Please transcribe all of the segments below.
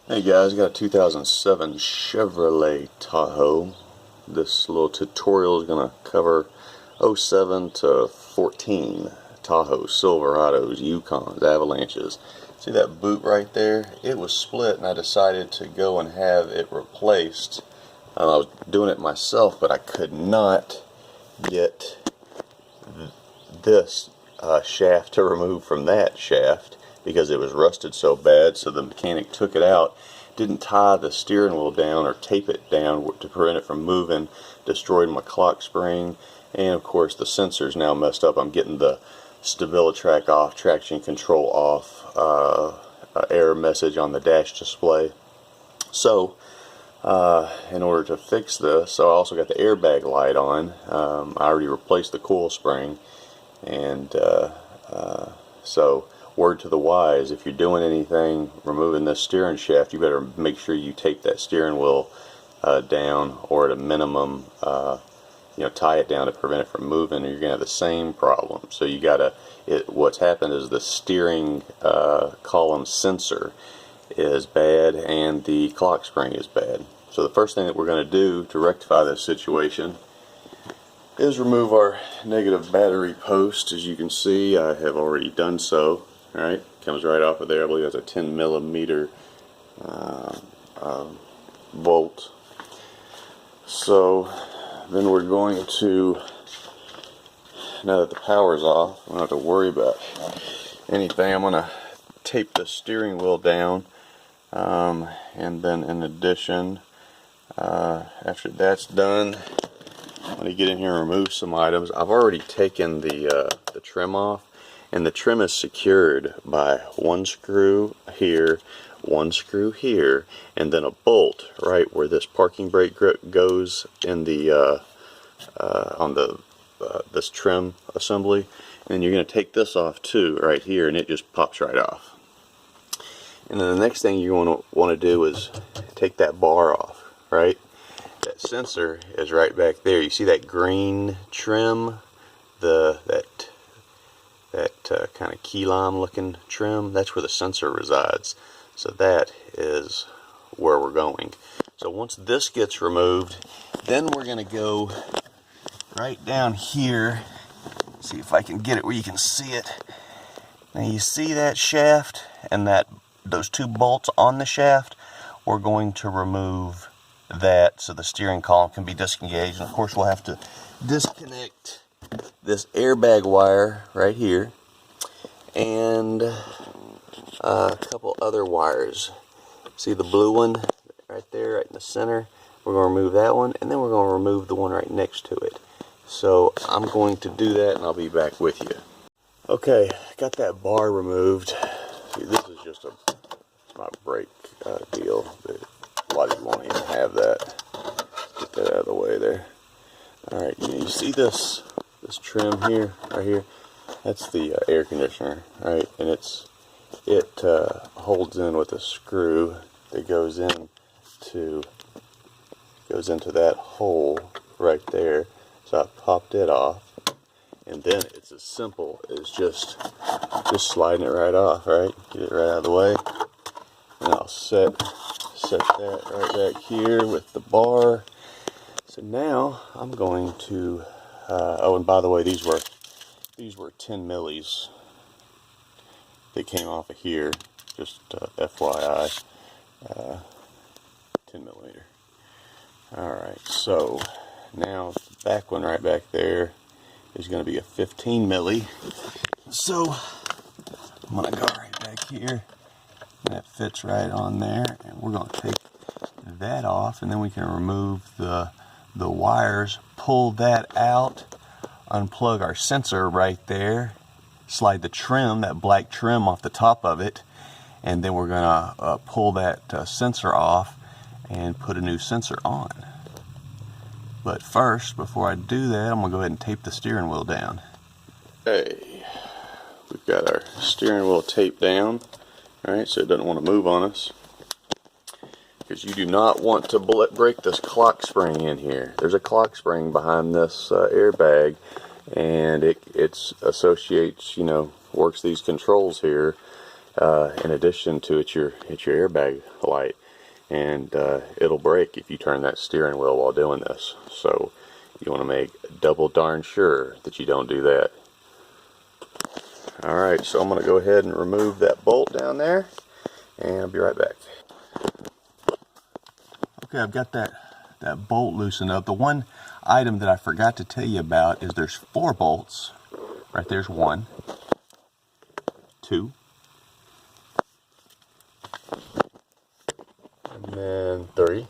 Hey guys, got a 2007 Chevrolet Tahoe. This little tutorial is going to cover 07 to 14 Tahoe, Silverados, Yukons, Avalanches. See that boot right there? It was split and I decided to go and have it replaced. I was doing it myself, but I could not get this shaft to remove from that shaft because it was rusted so bad. So the mechanic took it out, didn't tie the steering wheel down or tape it down to prevent it from moving, destroyed my clock spring, and of course the sensor's now messed up. I'm getting the Stabilitrak off, traction control off, error message on the dash display. So in order to fix this, so I also got the airbag light on. I already replaced the coil spring, and so word to the wise, if you're doing anything removing this steering shaft, you better make sure you tape that steering wheel down, or at a minimum tie it down to prevent it from moving, or you're gonna have the same problem. So you gotta, what's happened is the steering column sensor is bad and the clock spring is bad. So the first thing that we're going to do to rectify this situation is remove our negative battery post. As you can see, I have already done so. Alright, comes right off of there. I believe that's a 10 millimeter bolt. So then we're going to, now that the power's off, I don't have to worry about anything. I'm going to tape the steering wheel down, and then in addition, after that's done, I'm going to get in here and remove some items. I've already taken the trim off, and the trim is secured by one screw here, one screw here, and then a bolt right where this parking brake grip goes in the on the this trim assembly. And you're going to take this off too right here, and it just pops right off. And then the next thing you want to do is take that bar off, right? That sensor is right back there. You see that green trim, that kind of key lime looking trim? That's where the sensor resides. So that is where we're going. So once this gets removed, then we're going to go right down here. See if I can get it where you can see it. Now you see that shaft and those two bolts on the shaft? We're going to remove that so the steering column can be disengaged. And of course we'll have to disconnect this airbag wire right here and a couple other wires. See the blue one right there, right in the center? We're going to remove that one, and then we're going to remove the one right next to it. So I'm going to do that and I'll be back with you. Okay, got that bar removed. See, this is just my brake deal. A lot of you won't even have that. Get that out of the way there. Alright, you see this trim here, right here? That's the air conditioner, right? And it holds in with a screw that goes into that hole right there. So I popped it off, and then it's as simple as just sliding it right off, right? Get it right out of the way, and I'll set that right back here with the bar. So now I'm going to, oh, and by the way, these were 10 millis that came off of here, just FYI, 10 millimeter. Alright, so now the back one right back there is going to be a 15 milli. So I'm going to go right back here. That fits right on there, and we're going to take that off, and then we can remove the wires, pull that out, unplug our sensor right there, slide the trim, that black trim, off the top of it, and then we're going to pull that sensor off and put a new sensor on. But first, before I do that, I'm going to go ahead and tape the steering wheel down. Okay, we've got our steering wheel taped down, alright, so it doesn't want to move on us. Because you do not want to break this clock spring in here. There's a clock spring behind this airbag, and it associates, works these controls here. In addition to it's your airbag light, and it'll break if you turn that steering wheel while doing this. So you want to make double darn sure that you don't do that. Alright, so I'm going to go ahead and remove that bolt down there, and I'll be right back. Okay, I've got that bolt loosened up. The one item that I forgot to tell you about is there's 4 bolts. Right there's 1, 2, and then 3.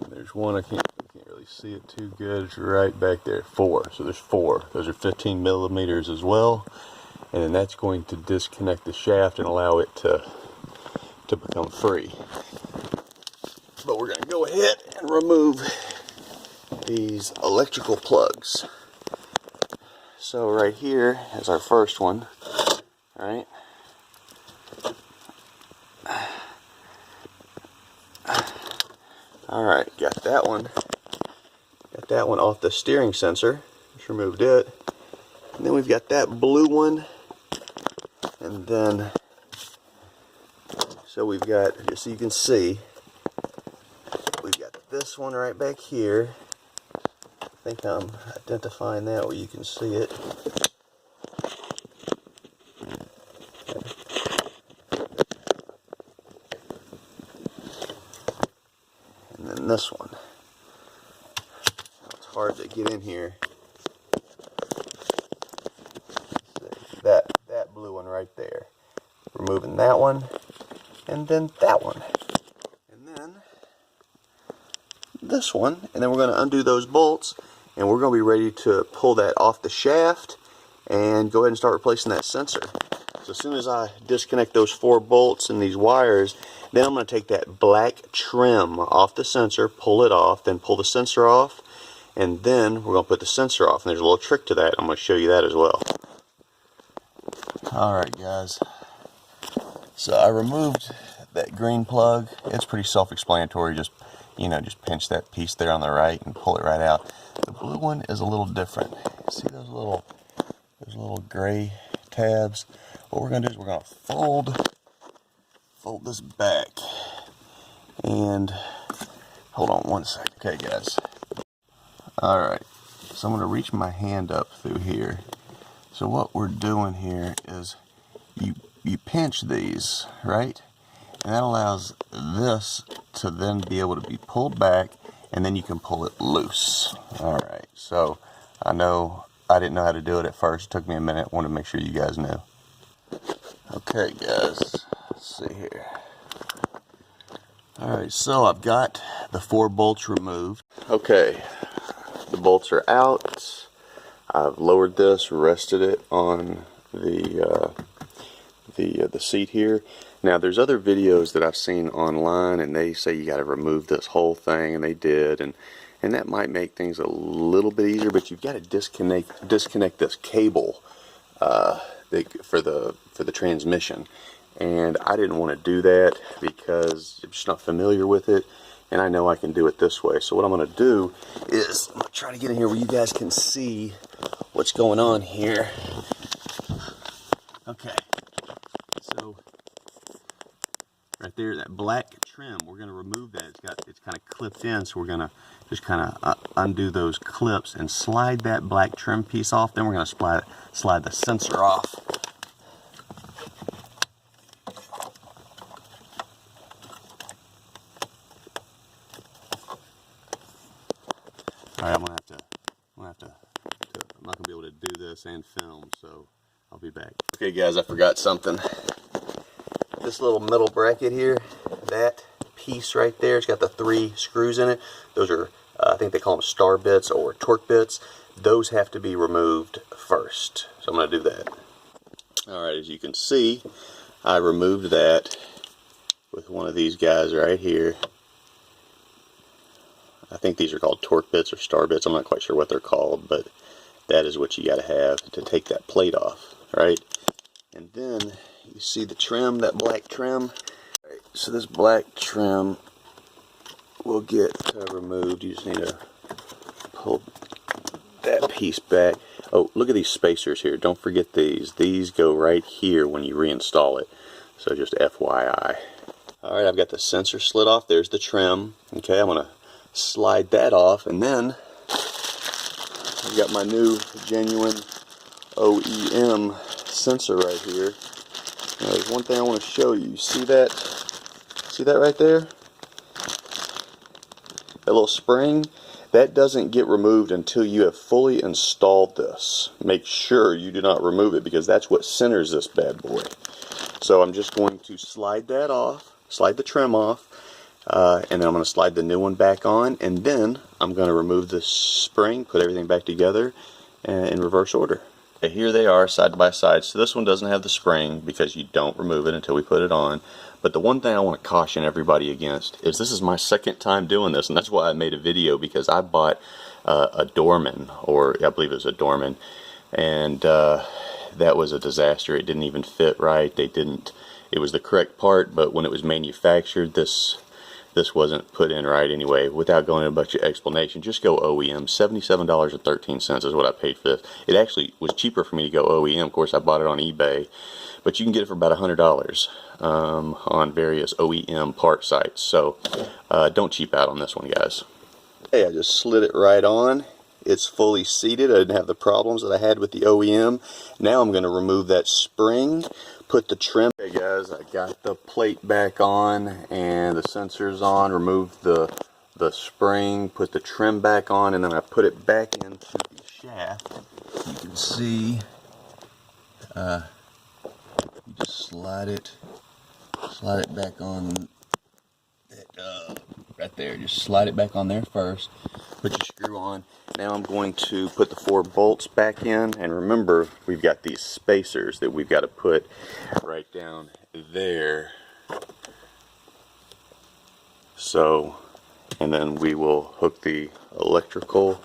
And there's one, I can't really see it too good. It's right back there. 4. So there's 4. Those are 15 millimeters as well. And then that's going to disconnect the shaft and allow it to become free. But we're going to go ahead and remove these electrical plugs. So right here is our first one. Alright. Alright, got that one. Got that one off the steering sensor. Just removed it. And then we've got that blue one. And then, so we've got, just so you can see, we've got this one right back here. I think I'm identifying that where you can see it. And then this one. It's hard to get in here. That blue one right there. Removing that one, and then that one. And then this one, and then we're going to undo those bolts, and we're going to be ready to pull that off the shaft and go ahead and start replacing that sensor. So as soon as I disconnect those 4 bolts and these wires, then I'm going to take that black trim off the sensor, pull it off, then pull the sensor off, and then we're going to put the sensor off. And there's a little trick to that. I'm going to show you that as well. Alright guys, so I removed that green plug. It's pretty self-explanatory. Just, just pinch that piece there on the right and pull it right out. The blue one is a little different. See those little gray tabs? What we're going to do is we're going to fold this back. And hold on one second. Okay guys. Alright, so I'm going to reach my hand up through here. So what we're doing here is you pinch these, right? And that allows this to then be able to be pulled back, and then you can pull it loose. Alright, so I know I didn't know how to do it at first. It took me a minute. I wanted to make sure you guys knew. Okay guys, let's see here. Alright, so I've got the 4 bolts removed. Okay, the bolts are out. I've lowered this, rested it on the seat here. Now there's other videos that I've seen online, and they say you got to remove this whole thing, and they did, and that might make things a little bit easier. But you've got to disconnect this cable for the transmission, and I didn't want to do that because I'm just not familiar with it. And I know I can do it this way. So what I'm going to do is I'm going to try to get in here where you guys can see what's going on here. Okay. So right there, that black trim, we're going to remove that. It's kind of clipped in, so we're going to just kind of undo those clips and slide that black trim piece off. Then we're going to slide the sensor off. Alright, I'm not gonna be able to do this and film, so I'll be back. Okay guys, I forgot something. This little metal bracket here, that piece right there, it's got the 3 screws in it. Those are, I think they call them star bits or torque bits. Those have to be removed first. So I'm gonna do that. Alright, as you can see, I removed that with one of these guys right here. I think these are called torque bits or star bits. I'm not quite sure what they're called, but that is what you got to have to take that plate off, right? And then you see the trim, that black trim. Right, so this black trim will get removed. You just need to pull that piece back. Oh, look at these spacers here. Don't forget these. These go right here when you reinstall it. So just FYI. Alright, I've got the sensor slid off. There's the trim. Okay, I'm going to slide that off, and then I've got my new genuine OEM sensor right here. Now, there's one thing I want to show you. See that? See that right there? That little spring? That doesn't get removed until you have fully installed this. Make sure you do not remove it, because that's what centers this bad boy. So I'm just going to slide that off, slide the trim off, and then I'm going to slide the new one back on, and then I'm going to remove the spring, put everything back together in reverse order. Okay, here they are side by side. So this one doesn't have the spring because you don't remove it until we put it on. But the one thing I want to caution everybody against is this is my second time doing this, and that's why I made a video, because I bought a Dorman, or I believe it was a Dorman, and that was a disaster. It didn't even fit right. It was the correct part, but when it was manufactured, this wasn't put in right anyway. Without going into a bunch of explanation, just go OEM. $77.13 is what I paid for this. It actually was cheaper for me to go OEM. Of course, I bought it on eBay, but you can get it for about $100 on various OEM part sites. So don't cheap out on this one, guys. Hey, I just slid it right on. It's fully seated. I didn't have the problems that I had with the OEM. Now I'm going to remove that spring, put the trim. Okay guys, I got the plate back on and the sensors on, removed the spring, put the trim back on, and then I put it back into the shaft. You can see, you just slide it back on right there. Just slide it back on there first. Put your screw on. Now I'm going to put the 4 bolts back in, and remember, we've got these spacers that we've got to put right down there. So, and then we will hook the electrical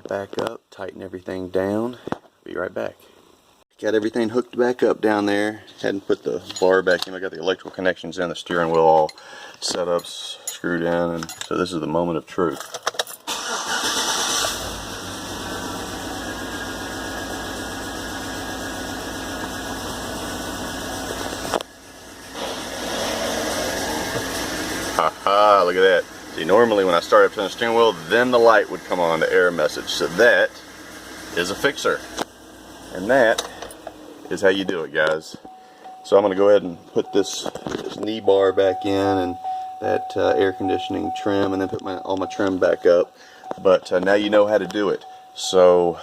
back up, tighten everything down. Be right back. Got everything hooked back up down there. Hadn't put the bar back in. I got the electrical connections in, the steering wheel all set up, screwed in, and so this is the moment of truth. Haha, look at that. See, normally when I start up turning the steering wheel, then the light would come on, the error message. So that is a fixer. And that is how you do it, guys. So I'm going to go ahead and put this knee bar back in, and that air conditioning trim, and then put all my trim back up. But now you know how to do it. So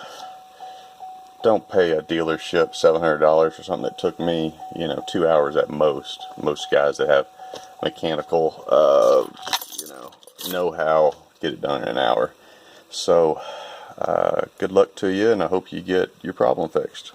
don't pay a dealership $700 for something that took me, 2 hours at most. Most guys that have mechanical know-how get it done in an hour. So good luck to you, and I hope you get your problem fixed.